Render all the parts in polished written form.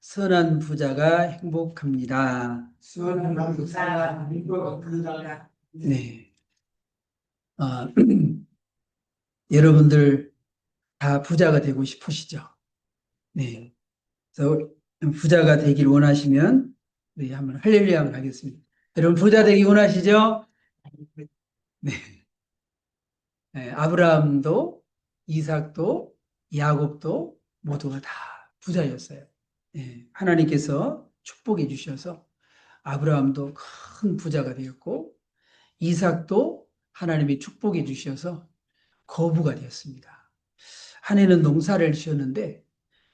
선한 부자가 행복합니다. 선한 부자가 행복합니다. 네. 아, 여러분들 다 부자가 되고 싶으시죠? 네. 그래서 부자가 되길 원하시면 우리 한번 할렐루야 한번 하겠습니다. 여러분 부자 되기 원하시죠? 네. 네. 아브라함도 이삭도 야곱도 모두가 다 부자였어요. 네. 하나님께서 축복해 주셔서 아브라함도 큰 부자가 되었고 이삭도 하나님이 축복해 주셔서 거부가 되었습니다. 한 해는 농사를 지었는데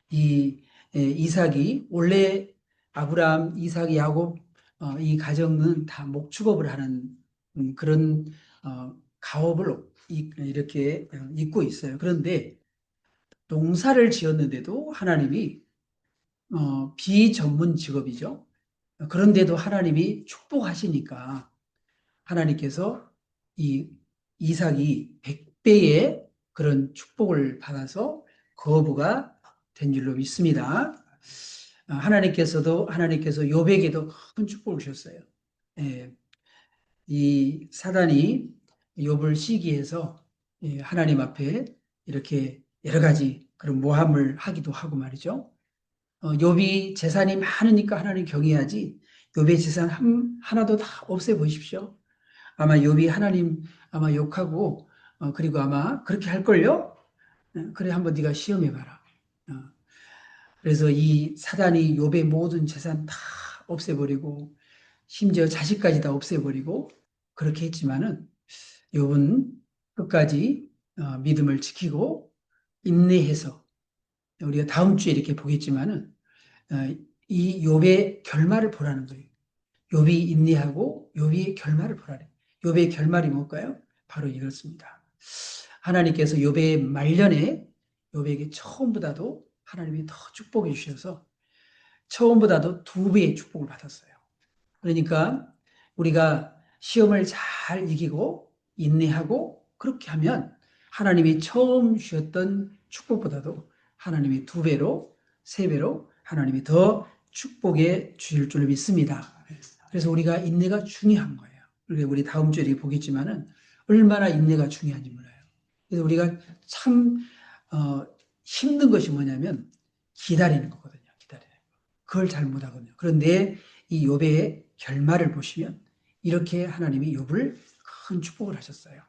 이 이삭이 원래 아브라함, 이삭, 야곱 이 가정은 다 목축업을 하는 그런 가업을 이렇게 잇고 있어요. 그런데 농사를 지었는데도 하나님이 비전문 직업이죠. 그런데도 하나님이 축복하시니까 하나님께서 이 이삭이 100배의 그런 축복을 받아서 거부가 된 줄로 믿습니다. 하나님께서 요백에도 큰 축복을 주셨어요. 예, 이 사단이 욥을 시기해서 하나님 앞에 이렇게 여러 가지 그런 모함을 하기도 하고 말이죠. 욥이 재산이 많으니까 하나님 경외하지 욥의 재산 하나도 다 없애 보십시오. 아마 욥이 하나님 아마 욕하고 그리고 아마 그렇게 할걸요? 그래 한번 네가 시험해봐라. 그래서 이 사단이 욥의 모든 재산 다 없애버리고 심지어 자식까지 다 없애버리고 그렇게 했지만은 욥은 끝까지 믿음을 지키고 인내해서 우리가 다음 주에 이렇게 보겠지만은 이 욥의 결말을 보라는 거예요. 욥이 인내하고 욥의 결말을 보라래. 욥의 결말이 뭘까요? 바로 이렇습니다. 하나님께서 욥의 말년에 욥에게 처음보다도 하나님이 더 축복해 주셔서 처음보다도 2배의 축복을 받았어요. 그러니까 우리가 시험을 잘 이기고 인내하고 그렇게 하면 하나님이 처음 주셨던 축복보다도 하나님이 2배로 3배로 하나님이 더 축복해 주실 줄 믿습니다. 그래서 우리가 인내가 중요한 거예요. 우리 다음 주에 보겠지만은 얼마나 인내가 중요한지 몰라요. 그래서 우리가 참 힘든 것이 뭐냐면 기다리는 거거든요. 기다리는 거. 그걸 잘 못하거든요. 그런데 이 욥의 결말을 보시면 이렇게 하나님이 욥을 큰 축복을 하셨어요.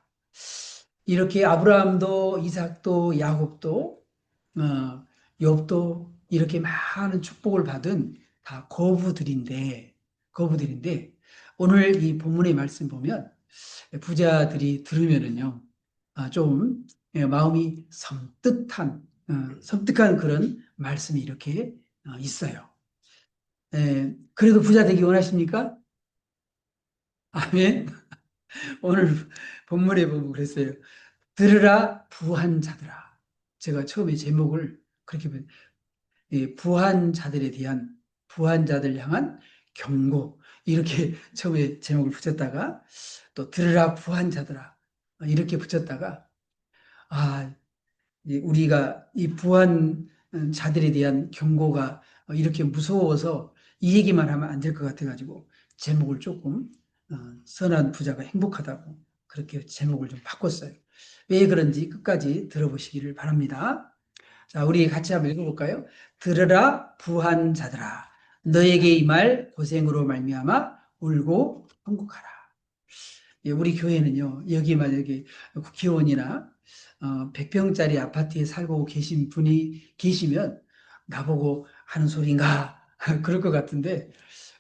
이렇게 아브라함도 이삭도 야곱도 욥도 이렇게 많은 축복을 받은 다 거부들인데 오늘 이 본문의 말씀 보면 부자들이 들으면은요 좀 마음이 섬뜩한 그런 말씀이 이렇게 있어요. 그래도 부자 되기 원하십니까? 아멘. 오늘 본문에 보면 그랬어요. 들으라 부한 자들아. 제가 처음에 제목을 그렇게 부한 자들에 대한 부한 자들 향한 경고 이렇게 처음에 제목을 붙였다가 또 들으라 부한 자들아 이렇게 붙였다가 우리가 이 부한 자들에 대한 경고가 이렇게 무서워서 이 얘기만 하면 안 될 것 같아가지고 제목을 조금 선한 부자가 행복하다고 그렇게 제목을 좀 바꿨어요. 왜 그런지 끝까지 들어보시기를 바랍니다. 자, 우리 같이 한번 읽어볼까요? 들으라 부한 자들아 너에게 이 말 고생으로 말미암아 울고 통곡하라. 우리 교회는요 여기 만약에 국회의원이나 100평짜리 아파트에 살고 계신 분이 계시면 나보고 하는 소리인가 그럴 것 같은데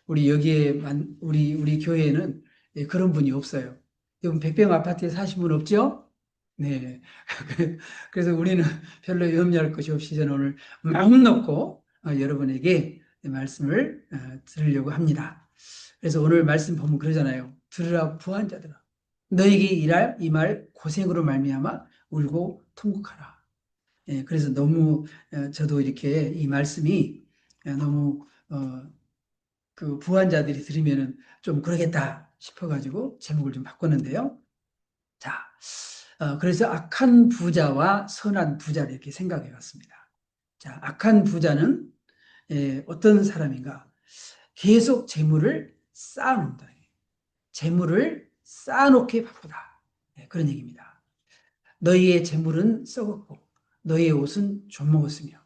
우리 우리 교회에는 그런 분이 없어요. 여러분 100평 아파트에 사신 분 없죠? 네. 그래서 우리는 별로 염려할 것이 없이 저는 오늘 마음 놓고 여러분에게 말씀을 들으려고 합니다. 그래서 오늘 말씀 보면 그러잖아요. 들으라 부한 자들아 너에게 일할 이 말 고생으로 말미암아 울고 통곡하라. 그래서 너무 저도 이렇게 이 말씀이 너무 그 부한 자들이 들으면은 좀 그러겠다 싶어가지고 제목을 좀 바꿨는데요. 자, 그래서 악한 부자와 선한 부자를 이렇게 생각해 봤습니다. 자, 악한 부자는 어떤 사람인가? 계속 재물을 쌓아놓는다. 재물을 쌓아놓기에 바쁘다. 그런 얘기입니다. 너희의 재물은 썩었고 너희의 옷은 좀먹었으며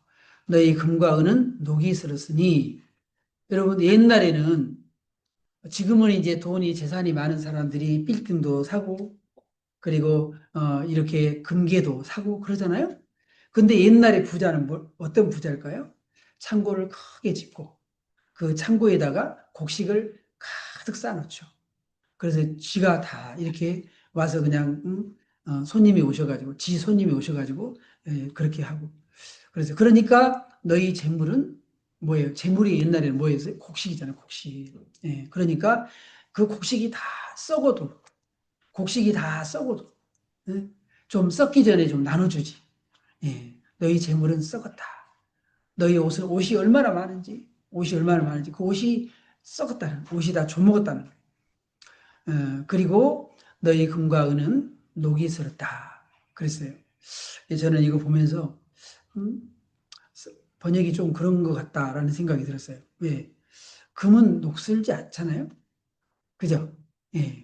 너희 금과 은은 녹이 슬었으니. 여러분, 옛날에는, 지금은 이제 돈이 재산이 많은 사람들이 빌딩도 사고 그리고 이렇게 금괴도 사고 그러잖아요. 근데 옛날에 부자는 어떤 부자일까요? 창고를 크게 짓고 그 창고에다가 곡식을 가득 쌓아놓죠. 그래서 지가 다 이렇게 와서 그냥 손님이 오셔가지고 지 손님이 오셔가지고 그렇게 하고. 그래서 그러니까 너희 재물은 뭐예요? 재물이 옛날에는 뭐였어요? 곡식이잖아요. 곡식. 그러니까 그 곡식이 다 썩어도, 곡식이 다 썩어도 좀 썩기 전에 좀 나눠주지. 너희 재물은 썩었다. 너희 옷이 얼마나 많은지, 그 옷이 썩었다는, 옷이 다 좀먹었다는 거예요. 그리고 너희 금과 은은 녹이 슬었다. 그랬어요. 저는 이거 보면서 음, 번역이 좀 그런 것 같다라는 생각이 들었어요. 왜? 금은 녹슬지 않잖아요. 그죠?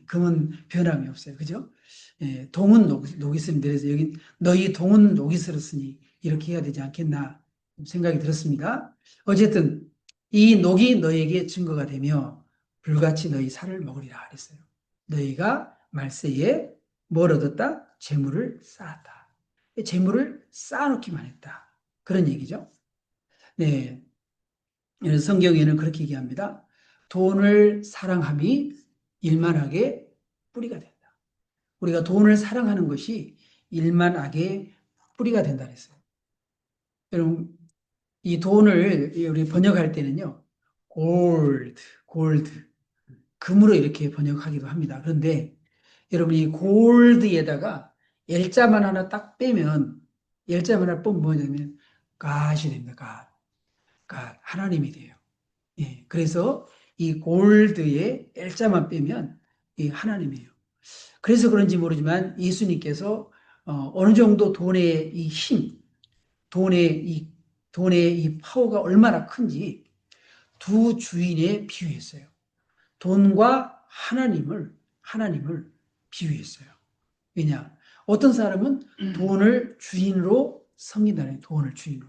금은 변함이 없어요. 그죠? 동은 녹이 슬인데, 그래서 여기 너희 동은 녹이 슬었으니 이렇게 해야 되지 않겠나 생각이 들었습니다. 어쨌든 이 녹이 너에게 증거가 되며 불같이 너희 살을 먹으리라 그랬어요. 너희가 말세에 뭘 얻었다? 재물을 쌓았다. 재물을 쌓아놓기만 했다. 그런 얘기죠. 네. 성경에는 그렇게 얘기합니다. 돈을 사랑함이 일만하게 뿌리가 된다. 우리가 돈을 사랑하는 것이 일만하게 뿌리가 된다 그랬어요. 여러분, 이 돈을 우리 번역할 때는요, 골드, 금으로 이렇게 번역하기도 합니다. 그런데 여러분, 이 골드에다가 L자만 하나 딱 빼면, L자만 하나 빼면 뭐냐면, God이 됩니다. God. 하나님이 돼요. 그래서 이 골드에 L자만 빼면 이 하나님이에요. 그래서 그런지 모르지만 예수님께서 어느 정도 돈의 이 힘, 돈의 이 파워가 얼마나 큰지 두 주인에 비유했어요. 돈과 하나님을 비유했어요. 왜냐? 어떤 사람은 돈을 주인으로 섬긴다는, 돈을 주인으로.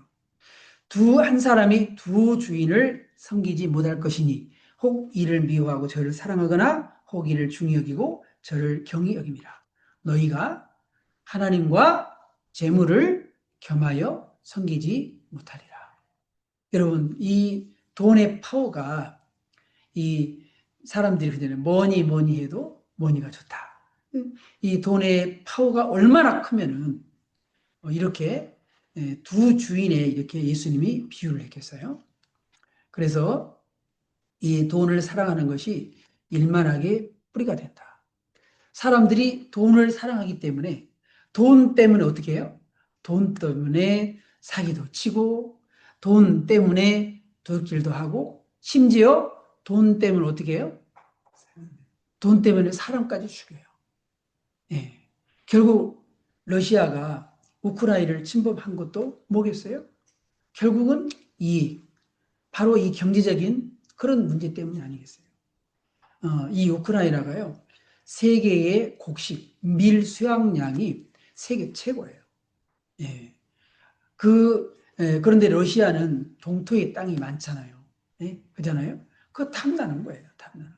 한 사람이 두 주인을 섬기지 못할 것이니 혹 이를 미워하고 저를 사랑하거나 혹 이를 중히 여기고 저를 경히 여김이라. 너희가 하나님과 재물을 겸하여 섬기지 못하리라. 여러분, 이 돈의 파워가, 이 사람들이 그전에 뭐니 해도 뭐니가 좋다. 이 돈의 파워가 얼마나 크면은 이렇게 두 주인에 이렇게 예수님이 비유를 했겠어요. 그래서 이 돈을 사랑하는 것이 일만하게 뿌리가 된다. 사람들이 돈을 사랑하기 때문에, 돈 때문에 어떻게 해요? 돈 때문에 사기도 치고, 돈 때문에 도둑질도 하고, 심지어 돈 때문에 어떻게 해요? 돈 때문에 사람까지 죽여요. 결국 러시아가 우크라이나를 침범한 것도 뭐겠어요? 결국은 바로 이 경제적인 그런 문제 때문이 아니겠어요? 이 우크라이나가요, 세계의 곡식, 밀 수확량이 세계 최고예요. 예. 그런데 러시아는 동토의 땅이 많잖아요. 그잖아요? 그거 탐나는 거예요, 탐나는.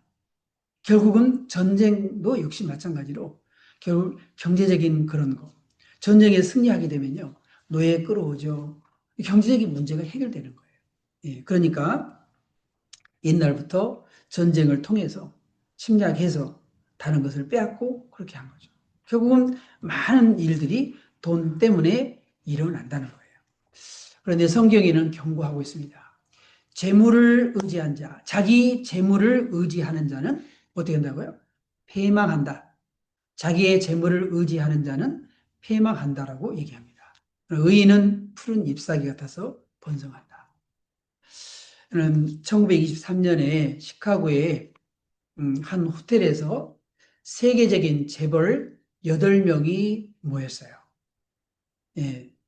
결국은 전쟁도 역시 마찬가지로 결국 경제적인 그런 거. 전쟁에 승리하게 되면요, 노예 끌어오죠. 경제적인 문제가 해결되는 거예요. 그러니까 옛날부터 전쟁을 통해서 침략해서 다른 것을 빼앗고 그렇게 한 거죠. 결국은 많은 일들이 돈 때문에 일어난다는 거예요. 그런데 성경에는 경고하고 있습니다. 재물을 의지한 자, 자기 재물을 의지하는 자는 어떻게 한다고요? 패망한다. 자기의 재물을 의지하는 자는 패망한다라고 얘기합니다. 의인은 푸른 잎사귀 같아서 번성한다. 저는 1923년에 시카고의 한 호텔에서 세계적인 재벌 8명이 모였어요.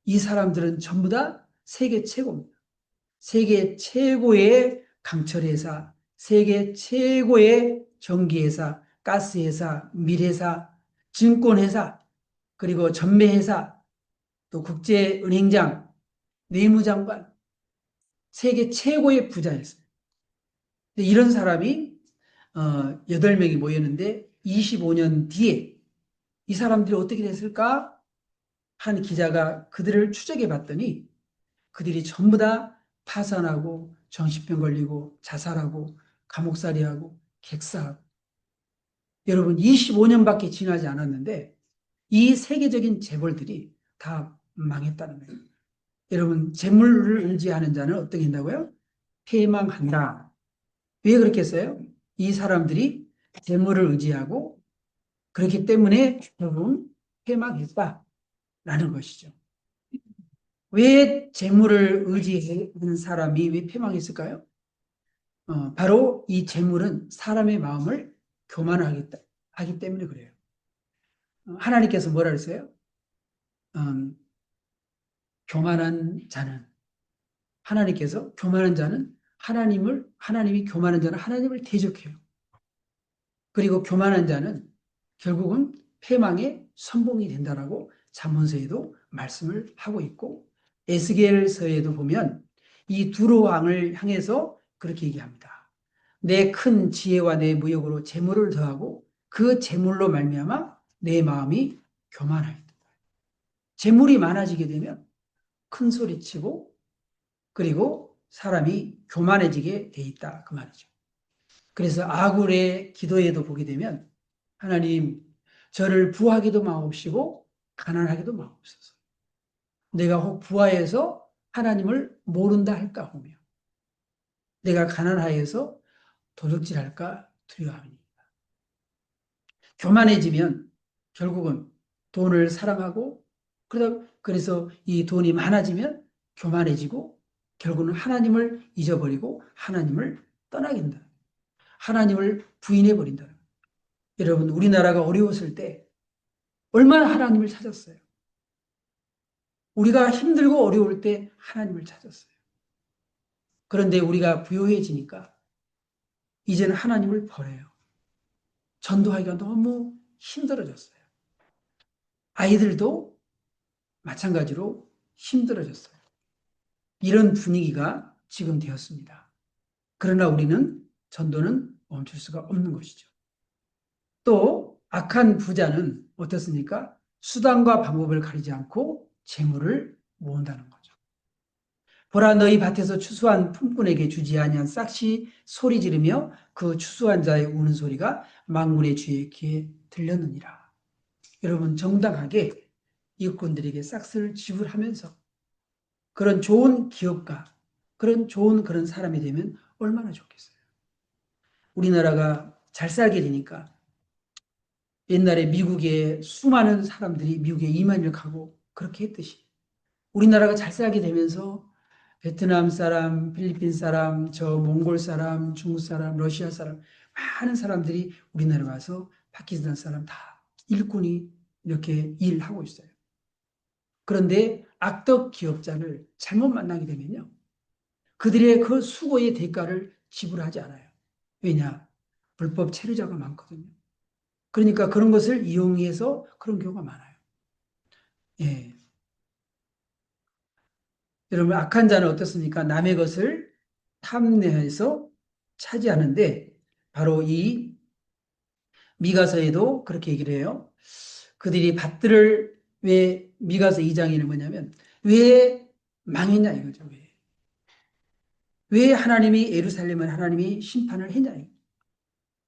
이 사람들은 전부 다 세계 최고입니다. 세계 최고의 강철회사, 세계 최고의 전기회사, 가스회사, 밀회사, 증권회사, 그리고 전매회사, 또 국제은행장, 내무장관, 세계 최고의 부자였어요. 이런 사람이 8명이 모였는데 25년 뒤에 이 사람들이 어떻게 됐을까? 한 기자가 그들을 추적해 봤더니 그들이 전부 다 파산하고 정신병 걸리고 자살하고 감옥살이하고 객사하고 여러분 25년밖에 지나지 않았는데 이 세계적인 재벌들이 다 망했다는 거예요. 여러분 재물을 의지하는 자는 어떻게 된다고요? 패망한다. 왜 그렇게 했어요? 이 사람들이 재물을 의지하고 그렇기 때문에 결국은 패망했다라는 것이죠. 왜 재물을 의지하는 사람이 왜 패망했을까요? 바로 이 재물은 사람의 마음을 교만하기 때문에 그래요. 하나님께서 뭐라 그랬어요? 음, 교만한 자는 교만한 자는 하나님이 교만한 자는 하나님을 대적해요. 그리고 교만한 자는 결국은 패망의 선봉이 된다라고 잠언서에도 말씀을 하고 있고 에스겔서에도 보면 이 두로 왕을 향해서 그렇게 얘기합니다. 내 큰 지혜와 내 무역으로 재물을 더하고 그 재물로 말미암아 내 마음이 교만하였다. 재물이 많아지게 되면 큰 소리치고 그리고 사람이 교만해지게 돼 있다 그 말이죠. 그래서 아굴의 기도에도 보게 되면 하나님 저를 부하기도 마옵시고 가난하기도 마옵소서. 내가 혹 부하여서 하나님을 모른다 할까 하며 내가 가난하여서 도둑질할까 두려워하니 교만해지면 결국은 돈을 사랑하고 그래서 이 돈이 많아지면 교만해지고 결국은 하나님을 잊어버리고 하나님을 떠나게 된다. 하나님을 부인해 버린다. 여러분 우리나라가 어려웠을 때 얼마나 하나님을 찾았어요. 우리가 힘들고 어려울 때 하나님을 찾았어요. 그런데 우리가 부유해지니까 이제는 하나님을 버려요. 전도하기가 너무 힘들어졌어요. 아이들도 마찬가지로 힘들어졌어요. 이런 분위기가 지금 되었습니다. 그러나 우리는 전도는 멈출 수가 없는 것이죠. 또 악한 부자는 어떻습니까? 수단과 방법을 가리지 않고 재물을 모은다는 거죠. 보라 너희 밭에서 추수한 품꾼에게 주지 아니한 싹시 소리 지르며 그 추수한 자의 우는 소리가 만군의 주의 귀에 들렸느니라. 여러분 정당하게 이웃꾼들에게 싹스를 지불하면서 그런 좋은 기업가, 그런 사람이 되면 얼마나 좋겠어요. 우리나라가 잘 살게 되니까 옛날에 미국에 수많은 사람들이 미국에 이민을 가고 그렇게 했듯이 우리나라가 잘 살게 되면서 베트남 사람, 필리핀 사람, 저 몽골 사람, 중국 사람, 러시아 사람 많은 사람들이 우리나라 와서 파키스탄 사람 다 일꾼이 이렇게 일하고 있어요. 그런데 악덕 기업자를 잘못 만나게 되면요. 그들의 그 수고의 대가를 지불하지 않아요. 왜냐? 불법 체류자가 많거든요. 그러니까 그런 것을 이용해서 그런 경우가 많아요. 예. 여러분, 악한 자는 어떻습니까? 남의 것을 탐내해서 차지하는데, 바로 이 미가서에도 그렇게 얘기를 해요. 그들이 밭들을 왜, 미가서 2장에는 뭐냐면, 왜 망했냐 이거죠. 왜 하나님이 예루살렘을 하나님이 심판을 했냐.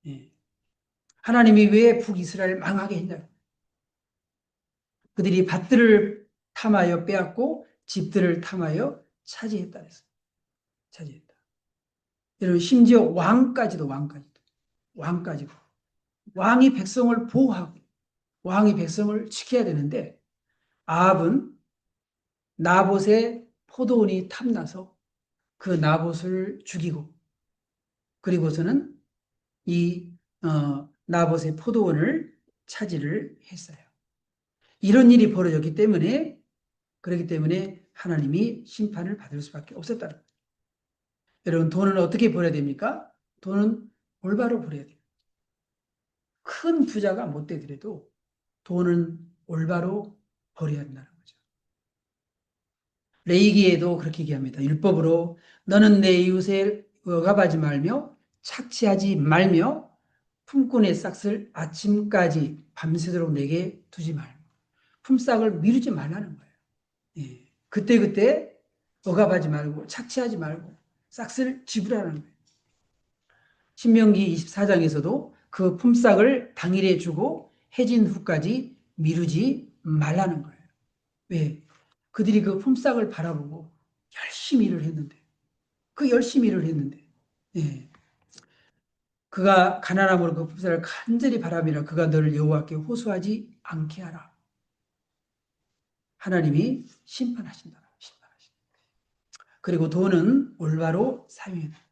예. 하나님이 왜 북이스라엘 망하게 했냐. 그들이 밭들을 탐하여 빼앗고 집들을 탐하여 차지했다 그랬어요. 차지했다. 여러분 심지어 왕까지도 왕이 백성을 보호하고 왕이 백성을 지켜야 되는데 아합은 나봇의 포도원이 탐나서 그 나봇을 죽이고 그리고서는 이 나봇의 포도원을 차지를 했어요. 이런 일이 벌어졌기 때문에 그렇기 때문에 하나님이 심판을 받을 수밖에 없었다는 거예요. 여러분, 돈은 어떻게 벌어야 됩니까? 돈은 올바로 벌어야 돼요. 큰 부자가 못 되더라도 돈은 올바로 벌어야 한다는 거죠. 레이기에도 그렇게 얘기합니다. 율법으로 너는 내 이웃을 억압하지 말며 착취하지 말며 품꾼의 싹을 아침까지 밤새도록 내게 두지 말고 품삯을 미루지 말라는 거예요. 예. 그때그때 억압하지 말고 착취하지 말고 싹을 지불하라는 거예요. 신명기 24장에서도 그 품삯을 당일에 주고 해진 후까지 미루지 말라는 거예요. 왜? 그들이 그 품삯을 바라보고 열심히 일을 했는데, 그 열심히 일을 했는데, 예. 그가 가난함으로 그 품삯을 간절히 바라미라 그가 너를 여호와께 호소하지 않게 하라. 하나님이 심판하신다. 그리고 돈은 올바로 사용해야 됩니다.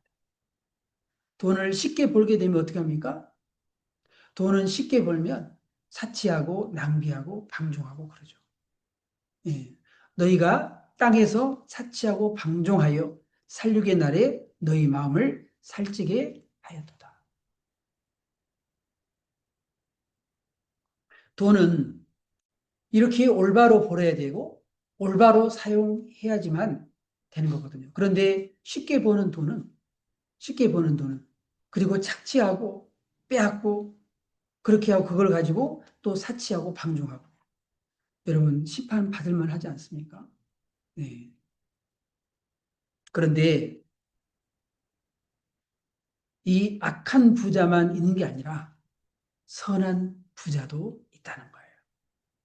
돈을 쉽게 벌게 되면 어떻게 합니까? 돈은 쉽게 벌면 사치하고 낭비하고 방종하고 그러죠. 예. 너희가 땅에서 사치하고 방종하여 살육의 날에 너희 마음을 살찌게 하였도다. 돈은 이렇게 올바로 벌어야 되고 올바로 사용해야지만 되는 거거든요. 그런데 쉽게 버는 돈은 그리고 착취하고 빼앗고 그렇게 하고 그걸 가지고 또 사치하고 방종하고 여러분 심판 받을 만하지 않습니까? 네. 그런데 이 악한 부자만 있는 게 아니라 선한 부자도 있다는 거예요.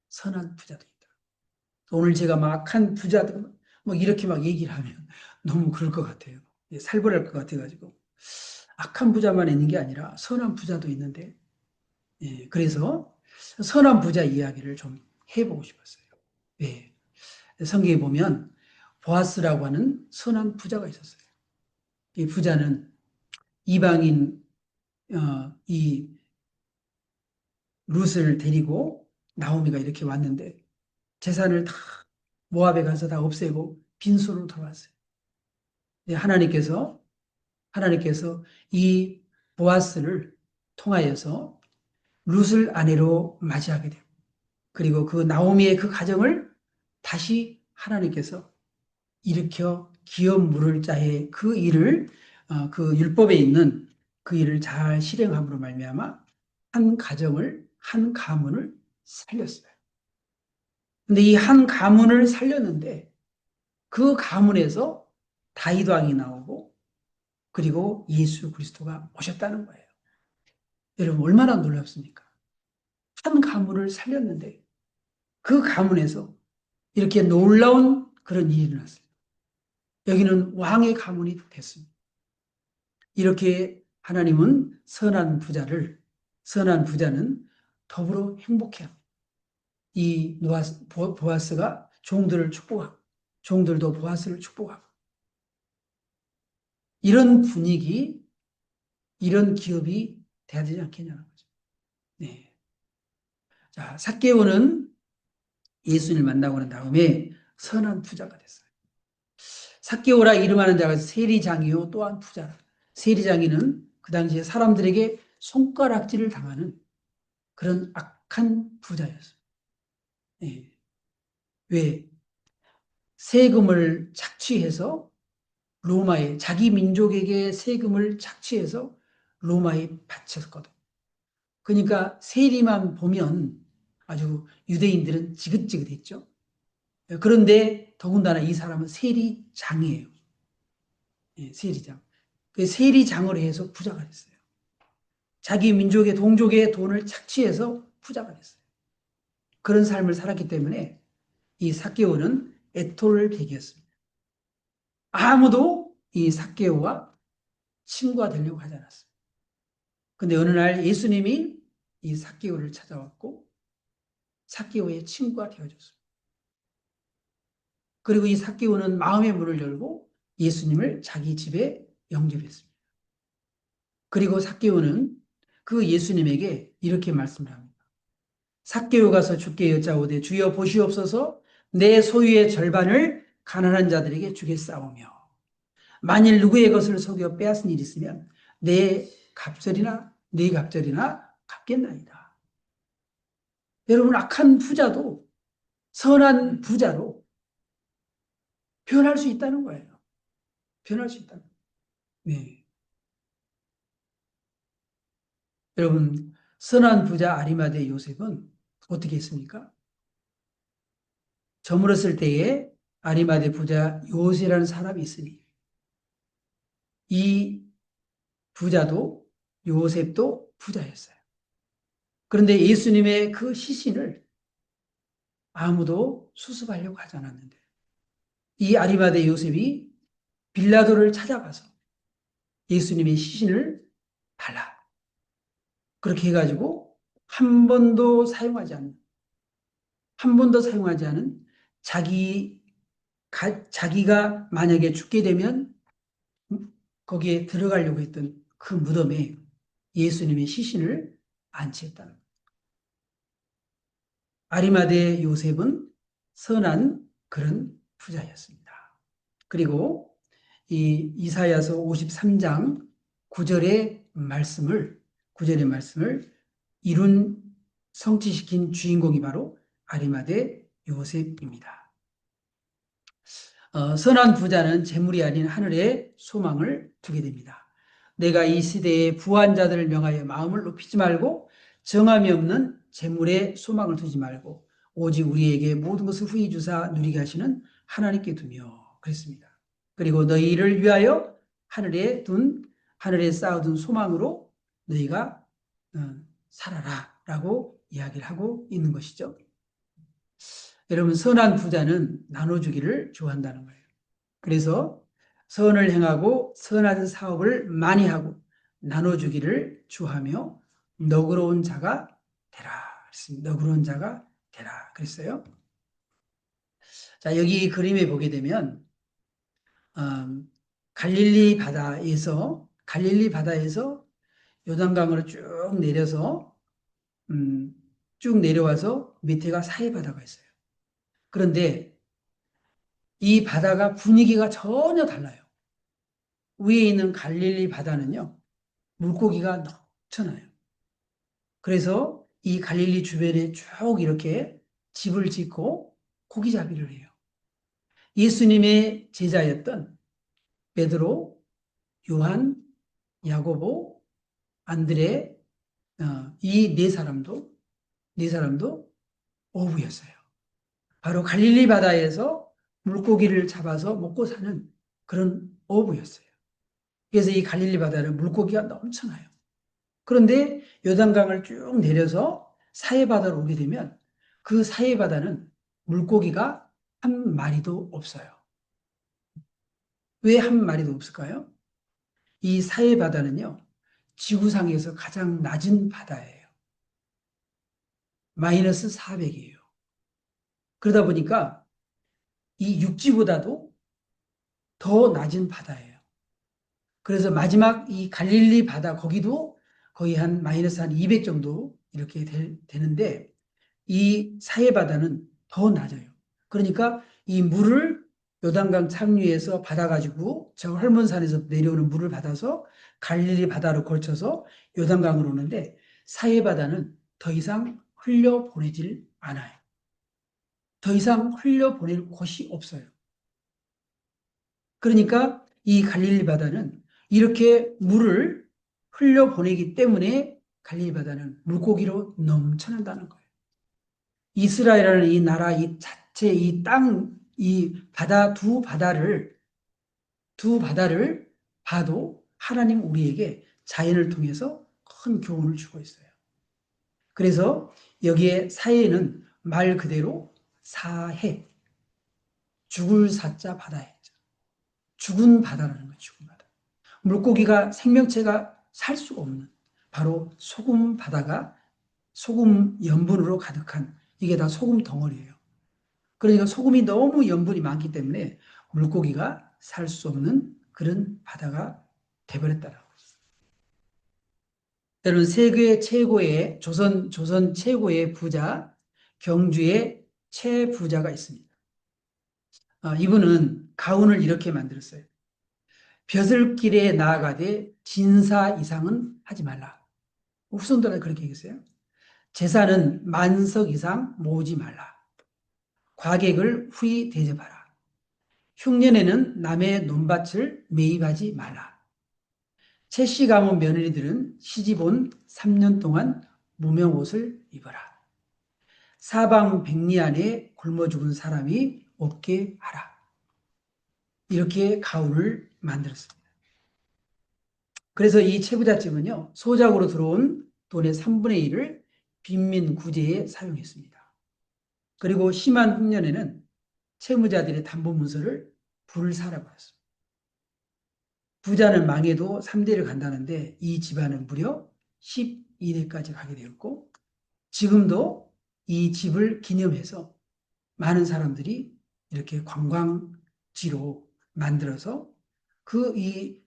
선한 부자도 있다. 오늘 제가 막 악한 부자들 뭐 이렇게 막 얘기를 하면 너무 그럴 것 같아요. 살벌할 것 같아가지고 악한 부자만 있는 게 아니라 선한 부자도 있는데 그래서 선한 부자 이야기를 좀 해보고 싶었어요. 네. 성경에 보면 보아스라고 하는 선한 부자가 있었어요. 이 부자는 이방인 이 룻을 데리고 나오미가 이렇게 왔는데 재산을 다 모압에 가서 다 없애고 빈손으로 돌아왔어요. 하나님께서 이 보아스를 통하여서 룻을 아내로 맞이하게 되고 그리고 그 나오미의 그 가정을 다시 하나님께서 일으켜 기업 물을 자의 그 일을 그 율법에 있는 그 일을 잘 실행함으로 말미암아 한 가문을 살렸어요. 근데 이 한 가문을 살렸는데 그 가문에서 다윗 왕이 나오고 그리고 예수 그리스도가 오셨다는 거예요. 여러분 얼마나 놀랍습니까? 한 가문을 살렸는데 그 가문에서 이렇게 놀라운 그런 일이 일어났어요. 여기는 왕의 가문이 됐습니다. 이렇게 하나님은 선한 부자는 더불어 행복해합니다. 이 보아스가 종들을 축복하고 종들도 보아스를 축복하고 이런 분위기, 이런 기업이 돼야 되지 않겠냐는 거죠. 네. 자, 삭개오는 예수님을 만나고 난 다음에 선한 부자가 됐어요. 삭개오라 이름하는 자가 세리장이요 또한 부자라. 세리장이는 그 당시에 사람들에게 손가락질을 당하는 그런 악한 부자였어요. 네. 왜? 세금을 착취해서 자기 민족에게 세금을 착취해서 로마에 바쳤거든. 그러니까 세리만 보면 아주 유대인들은 지긋지긋했죠. 그런데 더군다나 이 사람은 세리장이에요. 세리장. 그 세리장을 해서 부자가 됐어요. 자기 민족의 동족의 돈을 착취해서 부자가 됐어요. 그런 삶을 살았기 때문에 이 삭개오는 애톨백이었습니다. 아무도 이 삭개오와 친구가 되려고 하지 않았어요. 근데 어느 날 예수님이 이 삭개오를 찾아왔고 삭개오의 친구가 되어줬습니다. 그리고 이 삭개오는 마음의 문을 열고 예수님을 자기 집에 영접했습니다. 그리고 삭개오는 그 예수님에게 이렇게 말씀을 합니다. 삭개오 가서 주께 여짜오되 주여 보시옵소서 내 소유의 절반을 가난한 자들에게 주겠사오며 만일 누구의 것을 속여 빼앗은 일이 있으면 내 갑절이나 갚겠나이다. 여러분, 악한 부자도 선한 부자로 변할 수 있다는 거예요. 변할 수 있다는 거예요. 네. 여러분, 선한 부자 아리마대 요셉은 어떻게 했습니까? 저물었을 때에 아리마대 부자 요셉이라는 사람이 있으니 이 부자도 요셉도 부자였어요. 그런데 예수님의 그 시신을 아무도 수습하려고 하지 않았는데 이 아리마대 요셉이 빌라도를 찾아가서 예수님의 시신을 달라. 그렇게 해가지고 한 번도 사용하지 않은 자기가 만약에 죽게 되면 거기에 들어가려고 했던 그 무덤에 예수님의 시신을 안치했다는 거예요. 아리마대 요셉은 선한 그런 부자였습니다. 그리고 이 이사야서 53장 9절의 말씀을 이룬 성취시킨 주인공이 바로 아리마대 요셉입니다. 선한 부자는 재물이 아닌 하늘에 소망을 두게 됩니다. 내가 이 시대의 부한 자들을 명하여 마음을 높이지 말고 정함이 없는 재물에 소망을 두지 말고 오직 우리에게 모든 것을 후히 주사 누리게 하시는 하나님께 두며 그랬습니다. 그리고 너희를 위하여 하늘에 쌓아둔 소망으로 너희가 살아라 라고 이야기를 하고 있는 것이죠. 여러분, 선한 부자는 나눠주기를 좋아한다는 거예요. 그래서 선을 행하고 선한 사업을 많이 하고 나눠주기를 좋아하며 너그러운 자가 되라. 너그러운 자가 되라. 그랬어요. 자, 여기 그림에 보게 되면 갈릴리 바다에서 요단강으로 쭉 내려와서 밑에가 사해 바다가 있어요. 그런데 이 바다가 분위기가 전혀 달라요. 위에 있는 갈릴리 바다는요, 물고기가 넘쳐나요. 그래서 이 갈릴리 주변에 쭉 이렇게 집을 짓고 고기잡이를 해요. 예수님의 제자였던 베드로, 요한, 야고보, 안드레, 이 네 사람도 어부였어요. 바로 갈릴리 바다에서 물고기를 잡아서 먹고 사는 그런 어부였어요. 그래서 이 갈릴리 바다는 물고기가 넘쳐나요. 그런데 요단강을 쭉 내려서 사해바다로 오게 되면 그 사해바다는 물고기가 한 마리도 없어요. 왜 한 마리도 없을까요? 이 사해바다는요, 지구상에서 가장 낮은 바다예요. 마이너스 400이에요. 그러다 보니까 이 육지보다도 더 낮은 바다예요. 그래서 마지막 이 갈릴리 바다 거기도 거의 한 마이너스 한 200 정도 이렇게 되는데 이 사해 바다는 더 낮아요. 그러니까 이 물을 요단강 상류에서 받아가지고 저 헐몬산에서 내려오는 물을 받아서 갈릴리 바다로 걸쳐서 요단강으로 오는데 사해 바다는 더 이상 흘려보내질 않아요. 더 이상 흘려보낼 곳이 없어요. 그러니까 이 갈릴리 바다는 이렇게 물을 흘려보내기 때문에 갈릴리 바다는 물고기로 넘쳐난다는 거예요. 이스라엘이라는 이 나라, 이 자체, 이 땅, 이 바다, 두 바다를 봐도 하나님 우리에게 자연을 통해서 큰 교훈을 주고 있어요. 그래서 여기에 사해는 말 그대로 사해, 죽을 사자 바다예요. 죽은 바다라는 거예요. 죽은 바다. 물고기가 생명체가 살 수가 없는 바로 소금 바다가 소금 염분으로 가득한 이게 다 소금 덩어리예요. 그러니까 소금이 너무 염분이 많기 때문에 물고기가 살 수 없는 그런 바다가 돼버렸다는 거죠. 여러분, 세계 최고의 조선 최고의 부자 경주의 최부자가 있습니다. 이분은 가훈을 이렇게 만들었어요. 벼슬길에 나아가되 진사 이상은 하지 말라. 후손들한테 그렇게 얘기했어요. 제사는 만석 이상 모으지 말라. 과객을 후히 대접하라. 흉년에는 남의 논밭을 매입하지 말라. 채씨 가문 며느리들은 시집 온 3년 동안 무명 옷을 입어라. 사방 백리 안에 굶어 죽은 사람이 없게 하라. 이렇게 가훈을 만들었습니다. 그래서 이 채부잣집은요, 소작으로 들어온 돈의 3분의 1을 빈민 구제에 사용했습니다. 그리고 심한 흉년에는 채무자들의 담보 문서를 불사라 버렸습니다. 부자는 망해도 3대를 간다는데 이 집안은 무려 12대까지 가게 되었고, 지금도 이 집을 기념해서 많은 사람들이 이렇게 관광지로 만들어서 그 이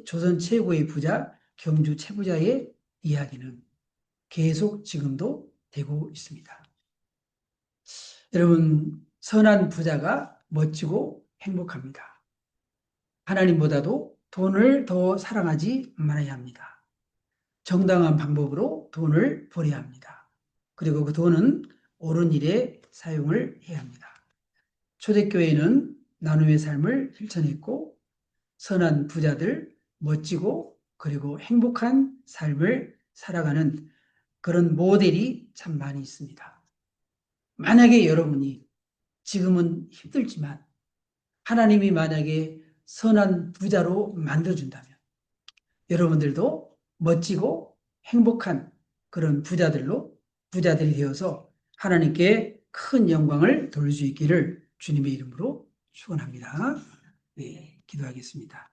조선 최고의 부자 경주 최부자의 이야기는 계속 지금도 되고 있습니다. 여러분, 선한 부자가 멋지고 행복합니다. 하나님보다도 돈을 더 사랑하지 말아야 합니다. 정당한 방법으로 돈을 벌여야 합니다. 그리고 그 돈은 옳은 일에 사용을 해야 합니다. 초대교회는 나눔의 삶을 실천했고, 선한 부자들, 멋지고 그리고 행복한 삶을 살아가는 그런 모델이 참 많이 있습니다. 만약에 여러분이 지금은 힘들지만 하나님이 만약에 선한 부자로 만들어준다면 여러분들도 멋지고 행복한 그런 부자들이 되어서 하나님께 큰 영광을 돌릴 수 있기를 주님의 이름으로 축원합니다. 네, 기도하겠습니다.